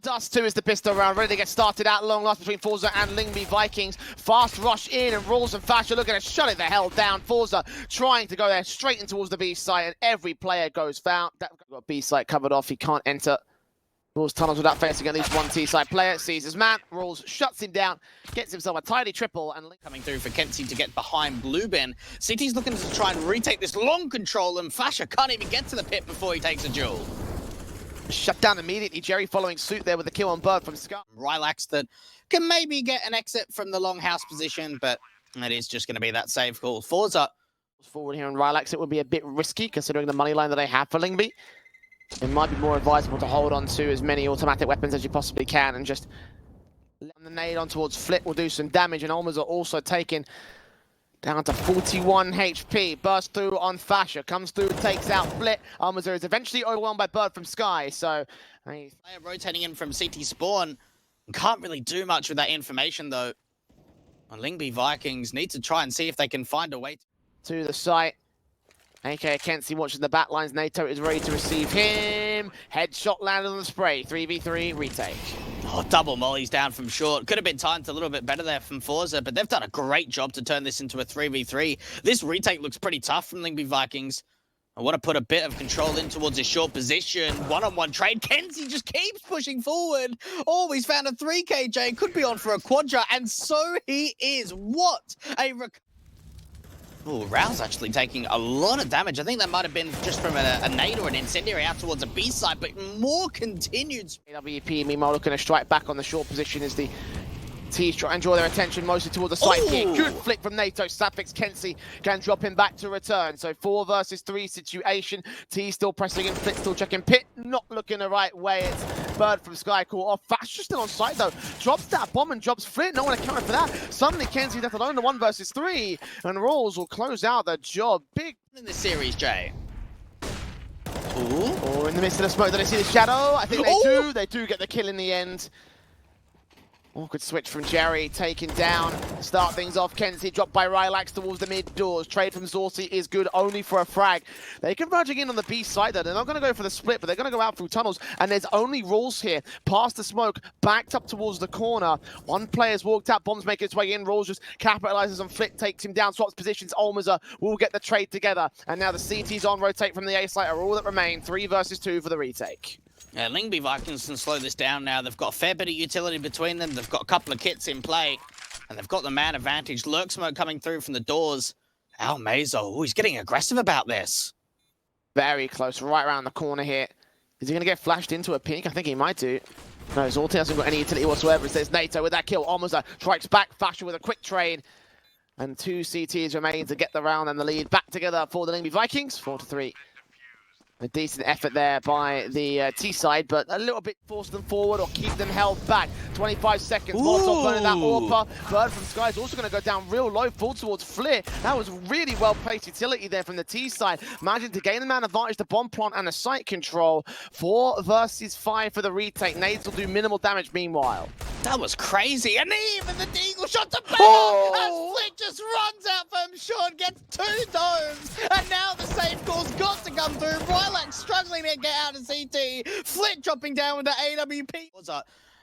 Dust 2 is the pistol round, ready to get started at long last between forZe and Lyngby Vikings. Fast rush in, and raalz and FASHR looking to shut it the hell down. forZe trying to go there straight in towards the B site, and every player goes found. That got B site covered off, he can't enter raalz tunnels without facing at least one T side player. Sees his man, raalz shuts him down, gets himself a tidy triple, and coming through for KENSI to get behind blueben. CT's looking to try and retake this long control, and FASHR can't even get to the pit before he takes a duel. Shut down immediately. Jerry following suit there with the kill on birdfromsky. Rilax that can maybe get an exit from the longhouse position, but it is just going to be that safe call. forZe forward here on rilax, it would be a bit risky considering the money line that they have for Lyngby. It might be more advisable to hold on to as many automatic weapons as you possibly can and just let the nade on towards Flit will do some damage, and almazer also taking down to 41 HP. Burst through on FASHR. Comes through, takes out Flit. almazer is eventually overwhelmed by birdfromsky. So, player rotating in from CT spawn. Can't really do much with that information, though. And Lyngby Vikings need to try and see if they can find a way to the site. aka KENSI watching the back lines. NATO is ready to receive him. Headshot landed on the spray. 3v3 retake. Oh, double mollies down from short. Could have been timed a little bit better there from forZe, but they've done a great job to turn this into a 3v3. This retake looks pretty tough from Lyngby Vikings. I want to put a bit of control in towards his short position. One-on-one trade. KENSI just keeps pushing forward. Oh, he's found a 3KJ. Could be on for a quadra, and so he is. What a oh, raalz actually taking a lot of damage. I think that might have been just from a nade or an incendiary out towards a B side, but more continued. AWP, meanwhile, looking to strike back on the short position as the T's try and draw their attention mostly towards the site here. Good flick from NaToSaphiX. KENSI can drop him back to return. So 4 versus 3 situation. T still pressing in, Flit still checking pit. Not looking the right way. It's birdfromsky caught off. FASHR still on site though. Drops that bomb and drops Flit. No one accounted for that. Suddenly KENSI left alone to 1 versus 3. And raalz will close out the job. Big in this series, Jay. Ooh. Oh, in the midst of the smoke, did they see the shadow? I think they do. They do get the kill in the end. Awkward switch from Jerry, taken down. Start things off, KENSI dropped by rilax towards the mid doors. Trade from zorte is good only for a frag. They're converging in on the B side though. They're not going to go for the split, but they're going to go out through tunnels. And there's only raalz here, past the smoke, backed up towards the corner. One player's walked out, bombs make its way in. raalz just capitalizes on Flit, takes him down, swaps positions. almazer will get the trade together. And now the CT's on rotate from the A site are all that remain. 3 versus 2 for the retake. Yeah, Lyngby Vikings can slow this down now. They've got a fair bit of utility between them. They've got a couple of kits in play. And they've got the man advantage. Lurk smoke coming through from the doors. almazer, oh, he's getting aggressive about this. Very close, right around the corner here. Is he going to get flashed into a pink? I think he might do. No, zorte hasn't got any utility whatsoever. It says NATO with that kill. almazer strikes back. FASHR with a quick trade. And 2 CTs remain to get the round and the lead back together for the Lyngby Vikings. 4-3. A decent effort there by the T side, but a little bit force them forward or keep them held back. 25 seconds, Molotov burning that AWP. birdfromsky is also going to go down real low, full towards Flit. That was really well placed utility there from the T side. Managing to gain the man advantage, the bomb plant and the site control. 4 versus 5 for the retake. Nades will do minimal damage meanwhile. That was crazy, and even the deagle shot to battle, and Flit just runs out from short, gets 2 domes, and now the safe call's got to come through. Rilax struggling to get out of CT, Flit dropping down with the AWP.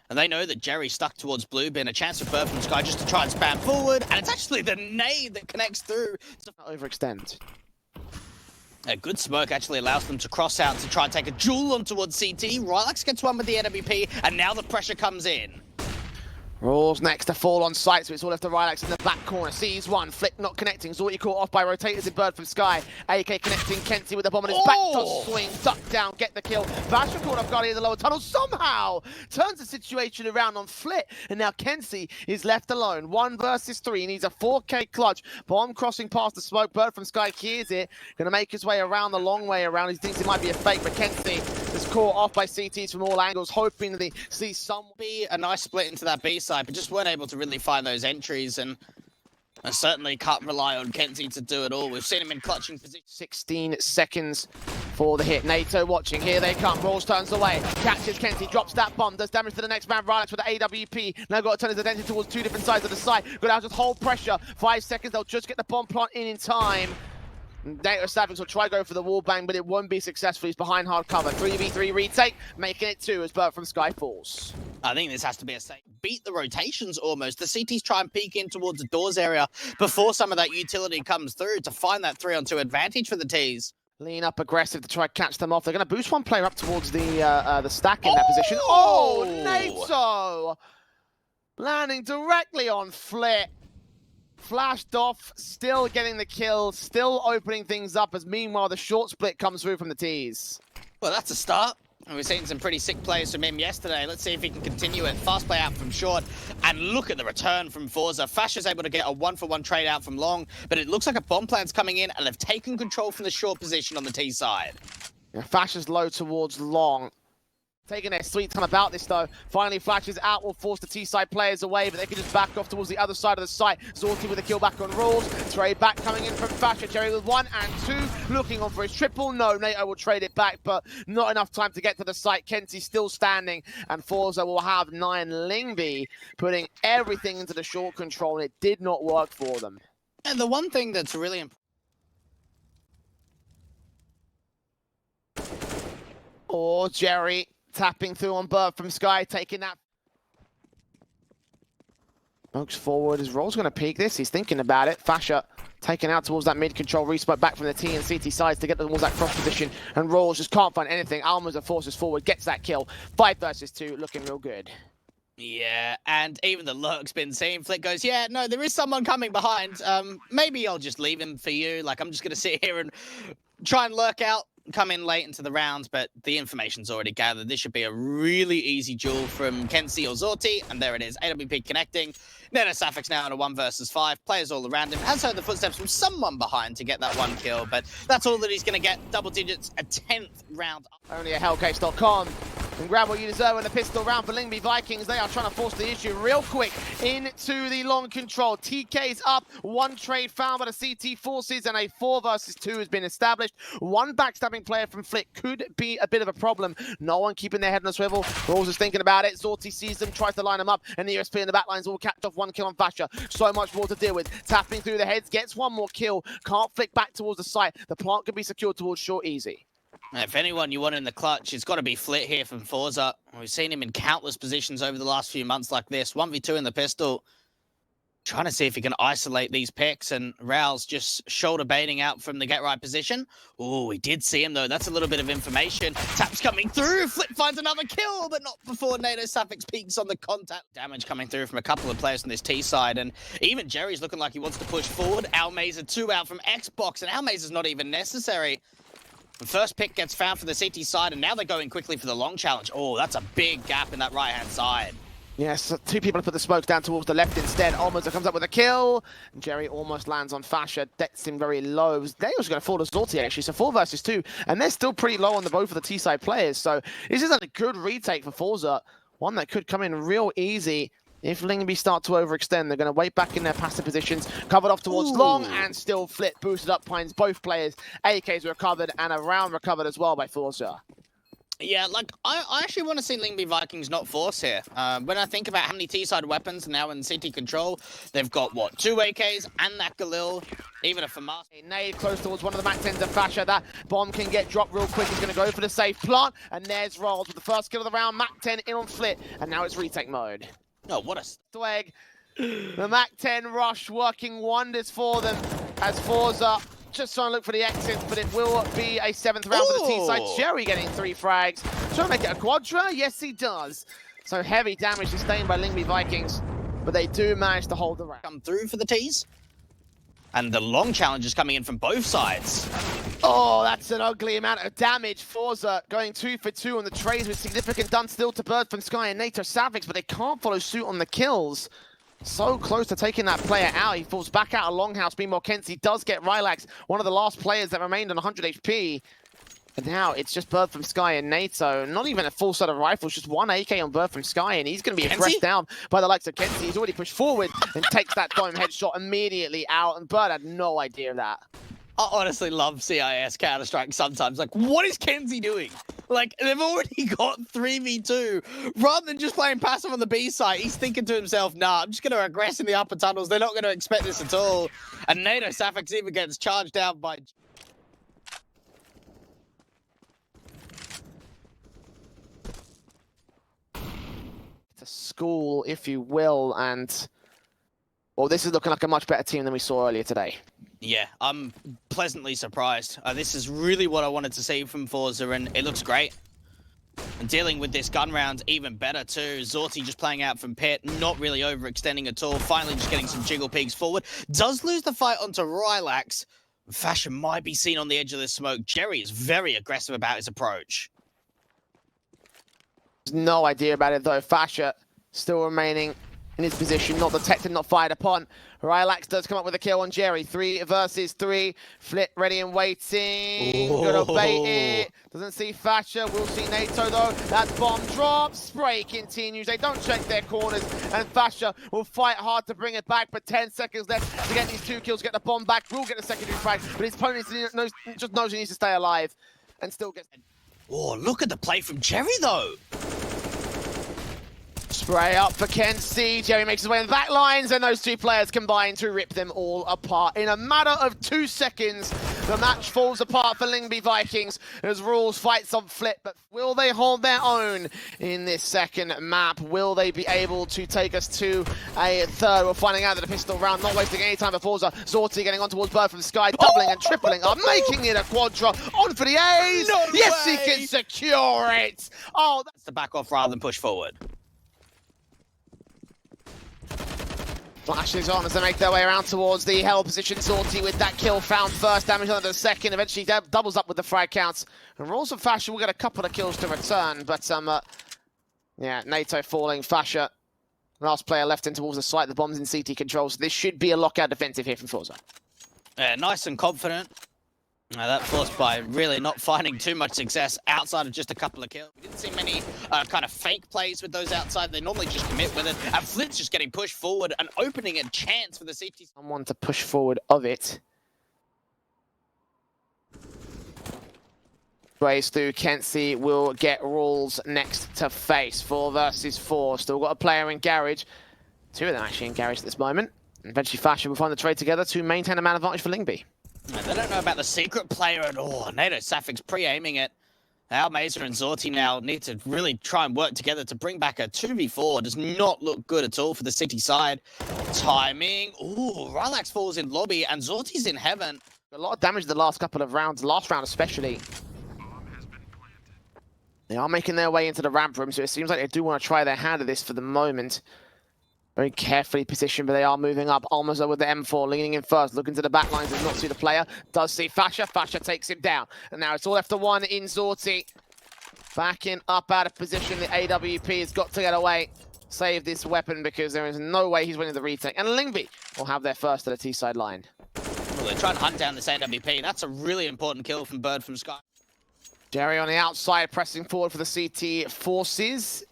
And they know that Jerry's stuck towards blueben, a chance for birdfromsky just to try and spam forward, and it's actually the nade that connects through. Overextend. A good smoke actually allows them to cross out to try and take a duel on towards CT. Rilax gets one with the AWP, and now the pressure comes in. raalz next to fall on site, so it's all left to rilax in the back corner. Sees one, Flit not connecting. zorte caught off by rotators in birdfromsky. AK connecting, KENSI with the bomb on his back. Does swing, duck down, get the kill. FASHR caught off guard in the lower tunnel. Somehow turns the situation around on Flit, and now KENSI is left alone. 1 versus 3. He needs a 4K clutch. Bomb crossing past the smoke. birdfromsky hears it. Going to make his way around the long way around. He thinks it might be a fake, but KENSI is caught off by CTs from all angles, hoping that they see some. Be a nice split into that B side, but just weren't able to really find those entries, and I certainly can't rely on KENSI to do it all. We've seen him in clutching position. 16 seconds for the hit. NATO watching. Here they come. raalz turns away. Catches KENSI. Drops that bomb. Does damage to the next man. rilax with the AWP. Now got to turn his attention towards 2 different sides of the site. Got out just hold pressure. 5 seconds. They'll just get the bomb plant in time. NaToSaphiX will try to go for the wall bang, but it won't be successful. He's behind hard cover. 3v3 retake, making it 2 as birdfromsky falls. I think this has to be a safe. Beat the rotations almost. The CTs try and peek in towards the doors area before some of that utility comes through to find that 3-on-2 advantage for the T's. Lean up aggressive to try to catch them off. They're going to boost one player up towards the stack in that position. Oh, Nato! Landing directly on Flit. Flashed off, still getting the kill, still opening things up as meanwhile the short split comes through from the T's. Well, that's a start. And we've seen some pretty sick plays from him yesterday. Let's see if he can continue it. Fast play out from short. And look at the return from forZe. FASHR's able to get a 1-for-1 trade out from long, but it looks like a bomb plan's coming in and they've taken control from the short position on the T side. Yeah, FASHR's low towards long. Taking their sweet time about this though. Finally flashes out, will force the T-side players away, but they can just back off towards the other side of the site. zorte with a kill back on raalz. Trade back coming in from FASHR. Jerry with 1 and 2, looking on for his triple. No, Nato will trade it back, but not enough time to get to the site. KENSI still standing, and forZe will have 9. Lyngby putting everything into the short control, and it did not work for them. And the one thing that's really important. Or Jerry tapping through on birdfromsky, taking that. Smokes forward. His roll's going to peek this. He's thinking about it. FASHR taken out towards that mid-control. Resmoke back from the T and CT sides to get towards that cross position. And raalz just can't find anything. almazer forces forward, gets that kill. 5 versus 2, looking real good. Yeah, and even the lurk's been seen. Flick goes, yeah, no, there is someone coming behind. Maybe I'll just leave him for you. Like, I'm just going to sit here and try and lurk out. Come in late into the rounds, but the information's already gathered. This should be a really easy duel from KENSI or zorte, and there it is. AWP connecting. NaToSaphiX now in a 1 versus 5. Players all around him. Has heard the footsteps from someone behind to get that 1 kill, but that's all that he's going to get. Double digits, a 10th round. Only a hellcase.com. And grab what you deserve in a pistol round for Lyngby Vikings. They are trying to force the issue real quick into the long control. TK's up. 1 trade found by the CT forces, and a 4 versus 2 has been established. 1 backstabbing player from Flick could be a bit of a problem. No one keeping their head on a swivel. raalz is thinking about it. zorte sees them, tries to line them up, and the USP in the backlines all capped off 1 kill on FASHR. So much more to deal with. Tapping through the heads, gets 1 more kill. Can't flick back towards the site. The plant can be secured towards short easy. If anyone you want in the clutch, it's got to be Flit here from forZe. We've seen him in countless positions over the last few months like this. 1v2 in the pistol. Trying to see if he can isolate these picks, and raalz just shoulder baiting out from the get right position. Oh, we did see him though. That's a little bit of information. Taps coming through. Flit finds another kill, but not before NaToSaphiX peaks on the contact. Damage coming through from a couple of players on this T side, and even Jerry's looking like he wants to push forward. almazer 2 out from Xbox, and almazer's not even necessary. The first pick gets found for the CT side, and now they're going quickly for the long challenge. Oh, that's a big gap in that right-hand side. Yes, 2 people have put the smokes down towards the left instead. almazer comes up with a kill. Jerry almost lands on FASHR. Debts him very low. They was going to fall to zorte actually, so 4 versus 2. And they're still pretty low on the both of the T-side players. So this is a good retake for forZe. One that could come in real easy. If Lyngby start to overextend, they're going to wait back in their passive positions. Covered off towards long, and still Flit boosted up behind both players. AKs recovered, and a round recovered as well by forZe. Yeah, like, I actually want to see Lyngby Vikings not force here. When I think about how many T-side weapons now in CT control, they've got, what, 2 AKs and that Galil, even a FAMAS. A nade close towards one of the MAC-10s of FASHR. That bomb can get dropped real quick. He's going to go for the safe plant, and there's raalz with the first kill of the round. MAC-10 in on Flit, and now it's retake mode. Oh, what a swag. The MAC-10 rush working wonders for them as forZe just trying to look for the exit, but it will be a 7th round for the T-side. Jerry getting 3 frags. Trying to make it a quadra? Yes, he does. So heavy damage sustained by Lyngby Vikings, but they do manage to hold the round. Come through for the T's. And the long challenge is coming in from both sides. Oh, that's an ugly amount of damage. forZe going 2 for 2 on the trades with significant done still to birdfromsky and NaToSaphiX, but they can't follow suit on the kills. So close to taking that player out. He falls back out of Longhouse. Meanwhile, KENSI does get rilax, one of the last players that remained on 100 HP. And now it's just birdfromsky and Nato. Not even a full set of rifles, just 1 AK on birdfromsky, and he's going to be pressed down by the likes of KENSI. He's already pushed forward and takes that dome headshot immediately out, and Bird had no idea of that. I honestly love CIS Counter-Strike sometimes. Like, what is KENSI doing? Like, they've already got 3v2. Rather than just playing passive on the B side, he's thinking to himself, nah, I'm just going to aggress in the upper tunnels. They're not going to expect this at all. And NaToSaphiX even gets charged down by... school, if you will, and well, this is looking like a much better team than we saw earlier today. Yeah, I'm pleasantly surprised. This is really what I wanted to see from forZe, and it looks great. And dealing with this gun round even better too. zorte just playing out from pit, not really overextending at all. Finally just getting some jiggle peeks forward. Does lose the fight onto rilax. FASHR might be seen on the edge of the smoke. Jerry is very aggressive about his approach. No idea about it though. FASHR still remaining in his position, not detected, not fired upon. rilax does come up with a kill on Jerry. 3 versus 3. Flit ready and waiting. Gonna bait it. Doesn't see FASHR. We'll see Nato though. That bomb drops. Spray continues. They don't check their corners. And FASHR will fight hard to bring it back. But 10 seconds left to get these 2 kills, get the bomb back. Will get the secondary frag. But his opponent just knows he needs to stay alive. And still gets... Oh, look at the play from Jerry though. Spray up for KENSI. Jerry makes his way in the back lines, and those 2 players combine to rip them all apart. In a matter of 2 seconds, the match falls apart for Lyngby Vikings as raalz fights on Flit. But will they hold their own in this second map? Will they be able to take us to a third? We're finding out that a pistol round, not wasting any time for forZe. zorte getting on towards birdfromsky, doubling and tripling up, making it a quadra. On for the A's. No yes, way. He can secure it. Oh, That's the back off rather than push forward. Flashes on as they make their way around towards the hell position. zorte with that kill found first, damage on the second, eventually doubles up with the frag counts. And raalz and FASHR will get a couple of kills to return, but yeah, Nato falling, FASHR, last player left in towards the site, the bomb's in CT control, so this should be a lockout defensive here from forZe. Yeah, nice and confident. That forced by really not finding too much success outside of just a couple of kills. We didn't see many kind of fake plays with those outside. They normally just commit with it. And Flit's just getting pushed forward and opening a chance for the CT. Someone to push forward of it. Brehze through, KENSI will get raalz next to face. 4 versus 4. Still got a player in garage. 2 of them actually in garage at this moment. Eventually FASHR will find the trade together to maintain a man advantage for Lyngby. They don't know about the secret player at all. NaToSaphiX pre-aiming it. Almazer and zorte now need to really try and work together to bring back a 2v4. Does not look good at all for the city side. Timing. Ooh, rilax falls in lobby and zorte's in heaven. A lot of damage the last couple of rounds, last round especially. They are making their way into the ramp room, so it seems like they do want to try their hand at this for the moment. Very carefully positioned, but they are moving up. almazer with the M4, leaning in first, looking to the back lines, does not see the player. Does see FASHR. FASHR takes him down. And now it's all left to 1 in zorte. Backing up out of position. The AWP has got to get away. Save this weapon because there is no way he's winning the retake. And Lyngby will have their first at the T-side line. Well, they're trying to hunt down this AWP. That's a really important kill from birdfromsky. Jerry on the outside, pressing forward for the CT forces.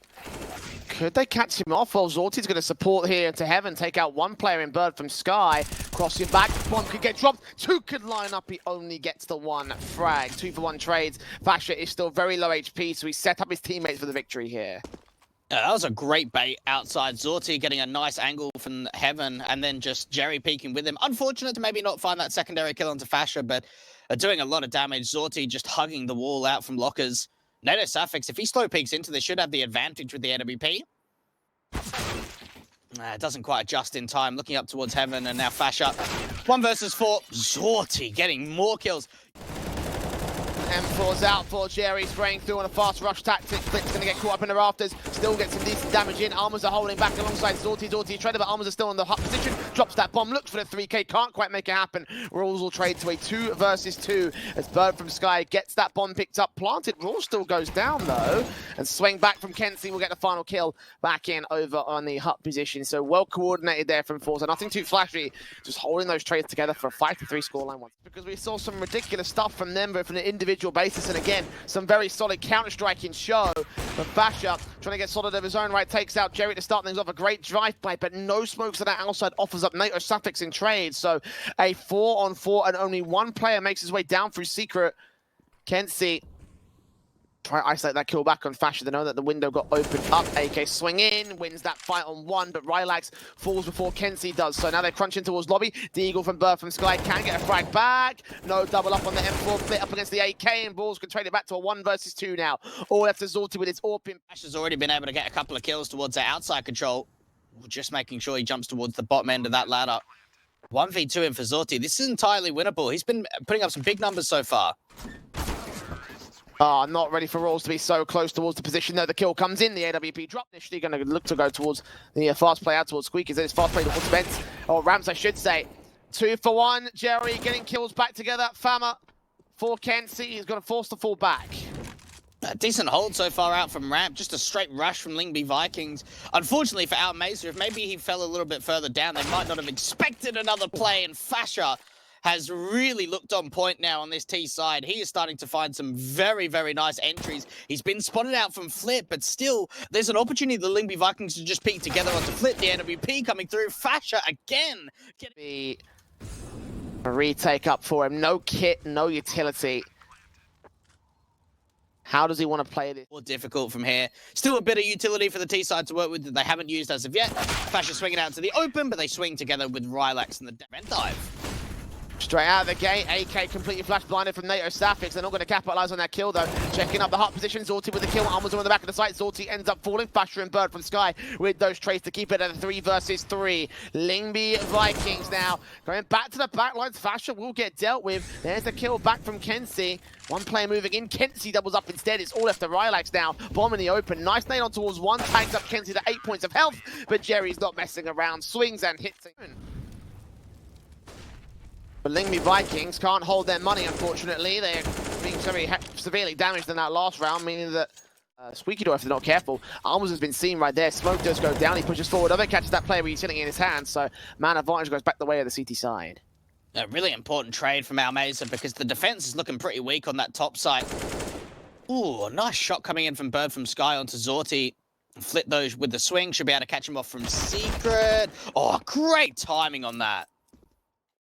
Could they catch him off? Well, zorte's going to support here to heaven, take out 1 player in birdfromsky, crossing back, 1 could get dropped, 2 could line up, he only gets the 1 frag. 2-for-1 trades. FASHR is still very low HP, so he set up his teammates for the victory here. Yeah, that was a great bait outside. zorte getting a nice angle from heaven, and then just Jerry peeking with him. Unfortunate to maybe not find that secondary kill onto FASHR, but doing a lot of damage. zorte just hugging the wall out from lockers. NaToSaphiX, if he slow peeks into this, should have the advantage with the AWP. It doesn't quite adjust in time. Looking up towards heaven, and now FASHR. 1 versus 4. zorte getting more kills. M4's out for Jerry, spraying through on a fast rush tactic. Flick's going to get caught up in the rafters. Still gets some decent damage in. almazer holding back alongside zorte. zorte traded, but almazer still in the hot position. Drops that bomb, looks for the 3K, can't quite make it happen. raalz will trade to a 2 versus 2 as birdfromsky gets that bomb picked up, planted. raalz still goes down though, and swing back from KENSI will get the final kill back in over on the hut position. So well coordinated there from forZe. Nothing too flashy, just holding those trades together for a 5-3 scoreline once. Because we saw some ridiculous stuff from them, but from an individual basis, and again, some very solid counter-striking show. But FASHR trying to get solid of his own right, takes out Jerry to start things off. A great drive-by, but no smokes to that outside, offers up NaToSaphiX in trade. So a 4-on-4, and only 1 player makes his way down through secret. KENSI Try to isolate that kill back on FASHR. They know that the window got opened up. AK swing in, wins that fight on one, but rilax falls before KENSI does. So now they're crunching towards lobby. deagle from birdfromsky can get a frag back. No double up on the M4, split up against the AK, and balls can trade it back to a 1 versus 2 now. All left to zorte with its AWP. FASHR's already been able to get a couple of kills towards their outside control. Just making sure he jumps towards the bottom end of that ladder. 1v2 in for zorte. This is entirely winnable. He's been putting up some big numbers so far. Not ready for raalz to be so close towards the position, though. The kill comes in. The AWP drop. Initially going to look to go towards the fast play out towards Squeakers. It's fast play towards Spence. Or raalz, I should say. 2 for 1. Jerry getting kills back together. FAMA for KENSI. He's going to force the fall back. A decent hold so far out from ramp. Just a straight rush from Lyngby Vikings. Unfortunately for almazer, if maybe he fell a little bit further down, they might not have expected another play, and FASHR has really looked on point now on this T side. He is starting to find some very, very nice entries. He's been spotted out from Flip, but still, there's an opportunity for the Lyngby Vikings to just peek together onto Flip. The AWP coming through. FASHR again. A retake up for him. No kit, no utility. How does he want to play this? More difficult from here. Still a bit of utility for the T side to work with that they haven't used as of yet. FASHR swinging out to the open, but they swing together with rilax and the vent dive. Straight out of the gate, AK completely flash blinded from NaToSaphiX. They're not going to capitalize on that kill though. Checking up the hot position, zorte with the kill. almazer on the back of the site. zorte ends up falling. FASHR and birdfromsky with those trades to keep it at a 3 versus 3. Lyngby Vikings now going back to the back lines. FASHR will get dealt with. There's the kill back from KENSI. One player moving in. KENSI doubles up instead. It's all left to rilax now. Bomb in the open. Nice nade on towards one. Tags up KENSI to 8 points of health. But Jerry's not messing around. Swings and hits. But Lyngby Vikings can't hold their money, unfortunately. They're being very severely damaged in that last round, meaning that Squeaky Door, if they're not careful, almazer has been seen right there. Smoke does go down. He pushes forward. Other catches that player with utility in his hands. So man advantage goes back the way of the CT side. A really important trade from almazer because the defense is looking pretty weak on that top side. Ooh, a nice shot coming in from birdfromsky onto zorte. Flip those with the swing. Should be able to catch him off from secret. Oh, great timing on that.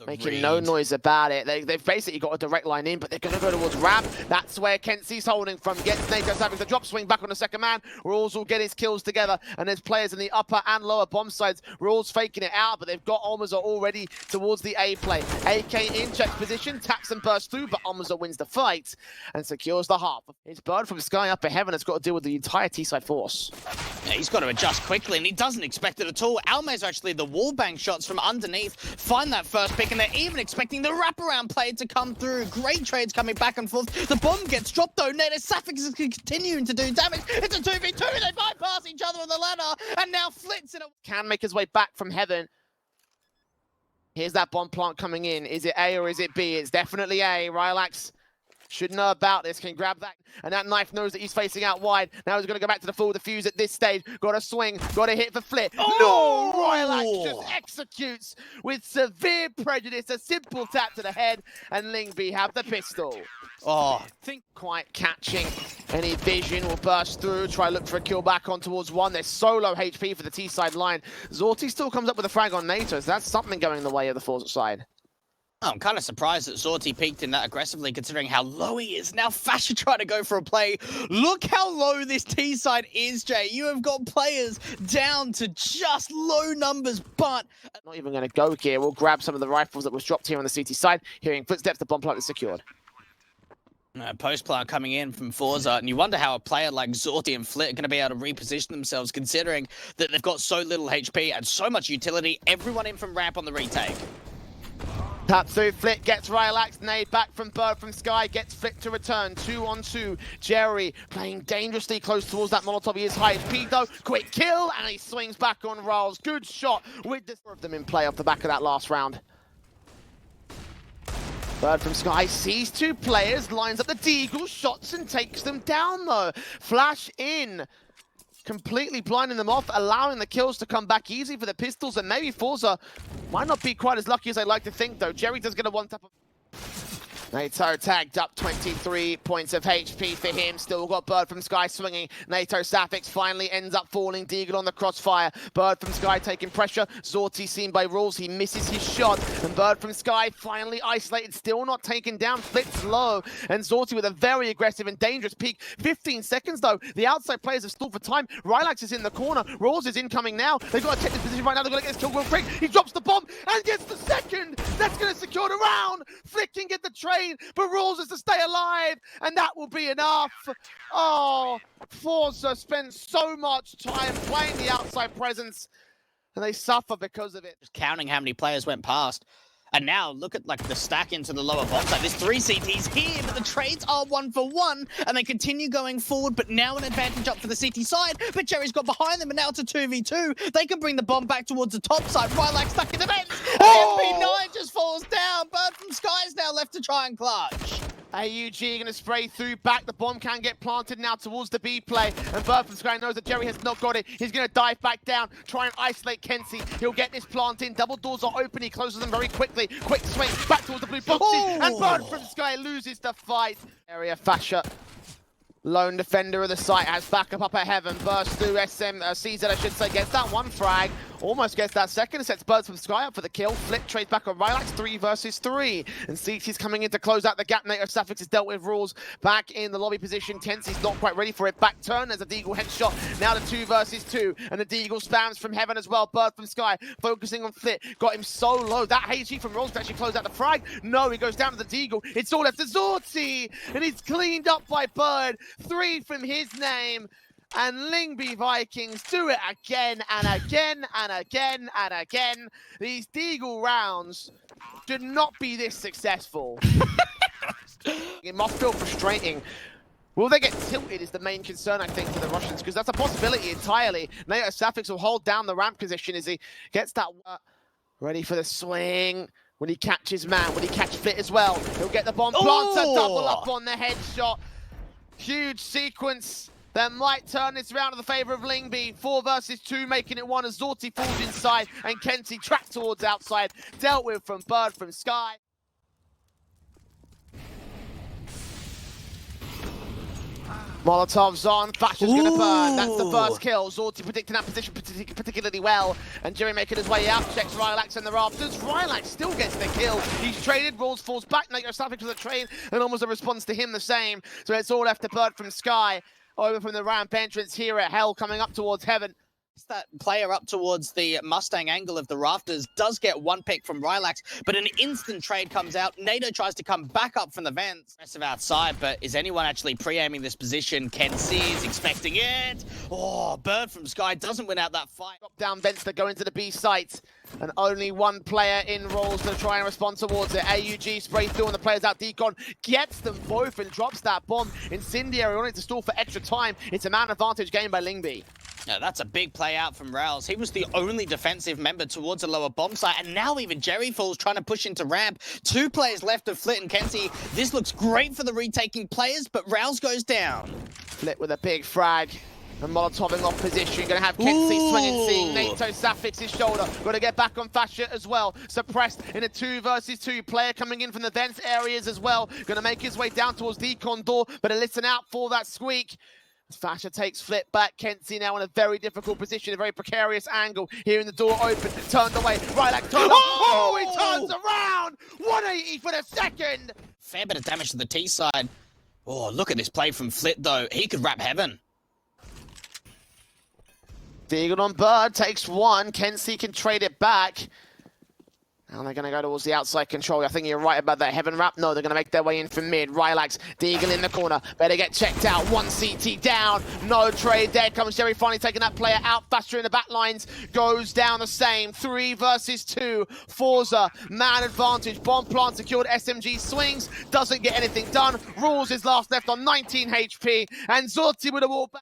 Making no noise about it. They've basically got a direct line in, but they're going to go towards ramp. That's where KENSI's holding from. Gets NaToSaphiX the drop swing back on the second man. raalz will get his kills together, and there's players in the upper and lower bomb sides. raalz faking it out, but they've got almazer already towards the A play. AK in check position, taps and bursts through, but almazer wins the fight and secures the half. It's birdfromsky up ahead, and it's got to deal with the entire T-side force. Yeah, he's got to adjust quickly, and he doesn't expect it at all. almazer actually the wallbang shots from underneath find that first pick, and they're even expecting the wraparound play to come through. Great trades coming back and forth. The bomb gets dropped though. NaToSaphiX is continuing to do damage. It's a 2v2. They bypass each other on the ladder, and now Flitz can make his way back from heaven. Here's that bomb plant coming in. Is it A or is it B? It's definitely A. Rilax should know about this, can grab that, and that knife knows that he's facing out wide. Now he's going to go back to the full defuse at this stage. Got to swing, got to hit for Flip. Oh! No, Rilax just executes with severe prejudice. A simple tap to the head, and Lyngby have the pistol. Oh, Think quite catching any vision will burst through, try look for a kill back on towards one. There's so low HP for the T-side line. zorte still comes up with a frag on NATO, so that's something going the way of the forZe side. I'm kind of surprised that zorte peaked in that aggressively, considering how low he is. Now FASHR trying to go for a play. Look how low this T side is, Jay. You have got players down to just low numbers, but not even going to go here. We'll grab some of the rifles that was dropped here on the CT side. Hearing footsteps, the bomb plant is secured. Post plant coming in from forZe, and you wonder how a player like zorte and Flit are going to be able to reposition themselves, considering that they've got so little HP and so much utility. Everyone in from ramp on the retake. Tap through, Flit gets rilax, nade back from birdfromsky, gets Flit to return, 2-on-2. Jerry playing dangerously close towards that Molotov. He is high HP though, quick kill, and he swings back on raalz. Good shot with the four of them in play off the back of that last round. birdfromsky sees 2 players, lines up the deagle, shots and takes them down though. Flash in. Completely blinding them off, allowing the kills to come back easy for the pistols, and maybe forZe might not be quite as lucky as I'd like to think, though. Jerry does get a one-tap. Nato tagged up 23 points of HP for him. Still got birdfromsky swinging. NaToSaphiX finally ends up falling. Deagle on the crossfire. birdfromsky taking pressure. Zorte seen by raalz. He misses his shot. And birdfromsky finally isolated. Still not taken down. Flips low. And Zorte with a very aggressive and dangerous peek. 15 seconds though. The outside players have stalled for time. rilax is in the corner. raalz is incoming now. They've got to take this position right now. They've got to get this kill real quick. He drops the bomb and gets the second. That's going to secure the round. Flick can get the trade. But raalz is to stay alive, and that will be enough. Oh, forZe spends so much time playing the outside presence, and they suffer because of it. Just counting how many players went past. And now look at like the stack into the lower bomb side. There's 3 CTs here, but the trades are 1 for 1, and they continue going forward, but now an advantage up for the CT side. But Jerry's got behind them, and now it's a 2v2. They can bring the bomb back towards the top side. rilax stuck in the vents. MP9 just falls down. birdfromsky is now left to try and clutch. AUG going to spray through back. The bomb can get planted now towards the B play. And birdfromsky knows that Jerry has not got it. He's going to dive back down, try and isolate KENSI. He'll get this plant in. Double doors are open. He closes them very quickly. Quick swing back towards the blue boxes. And birdfromsky loses the fight. Area FASHR. Lone defender of the site has backup up at heaven. Burst through CZ, I should say. Gets that one frag. Almost gets that second. Sets birdfromsky up for the kill. Flip trades back on rilax. 3 versus 3. And CT's coming in to close out the gap. NaToSaphiX has dealt with raalz. Back in the lobby position. KENSI's not quite ready for it. Back turn. There's a deagle headshot. Now the 2 versus 2. And the deagle spams from heaven as well. birdfromsky focusing on Flip. Got him so low. That HG from raalz to actually close out the frag. No, he goes down to the deagle. It's all left to Zorte. And he's cleaned up by Bird. 3 from his name. And Lyngby Vikings do it again and again and again and again. These deagle rounds should not be this successful. It must feel frustrating. Will they get tilted is the main concern, I think, for the Russians, because that's a possibility entirely. NaToSaphiX will hold down the ramp position as he gets that ready for the swing. When he catches man, when he catches Fit as well, he'll get the bomb planter, double up on the headshot. Huge sequence that might turn this round to the favor of Lyngby. 4 versus 2, making it 1 as Zorte falls inside and KENSI tracked towards outside. Dealt with from birdfromsky. Molotov's on, FASHR's going to burn. That's the first kill. Zorte predicting that position particularly well. And Jerry making his way out, checks rilax and the rafters. rilax still gets the kill. He's traded, raalz falls back, NaToSaphiX with a trade, and almost a response to him the same. So it's all left to birdfromsky. Over from the ramp entrance here at Hell, coming up towards heaven. That player up towards the Mustang angle of the rafters does get 1 pick from rilax, but an instant trade comes out. Nato tries to come back up from the vents. Aggressive outside, but is anyone actually pre-aiming this position? KENSI is expecting it. Oh, birdfromsky doesn't win out that fight. Drop down vents that go into the B site. And only 1 player in raalz to try and respond towards it. AUG sprays through on the players out. Deacon gets them both and drops that bomb. Incendiary on it to stall for extra time. It's a man advantage game by Lyngby. Yeah, that's a big play out from raalz. He was the only defensive member towards a lower bomb site, and now even Jerry falls trying to push into ramp. 2 players left of Flit and KENSI. This looks great for the retaking players, but raalz goes down. Flit with a big frag. And Molotoving off position. Going to have KENSI swinging, seeing NaToSaphiX's shoulder. Got to get back on FASHR as well. Suppressed in a 2 versus 2. Player coming in from the vents areas as well. Going to make his way down towards Deacon door, but listen out for that squeak. FASHR takes Flip back. KENSI now in a very difficult position, a very precarious angle. Hearing the door open, turned away. rilax turned up. Oh, he turns around. 180 for the second. Fair bit of damage to the T side. Oh, look at this play from Flit though. He could wrap heaven. Deagle on Bird takes 1. KENSI can trade it back. Now they're going to go towards the outside control. I think you're right about that heaven wrap. No, they're going to make their way in from mid. rilax, Deagle in the corner. Better get checked out. 1 CT down. No trade. There comes Jerry finally taking that player out. FASHR in the back lines goes down the same. 3 versus 2. forZe, man advantage. Bomb plant secured. SMG swings. Doesn't get anything done. raalz is last left on 19 HP. And Zorte with a wall back.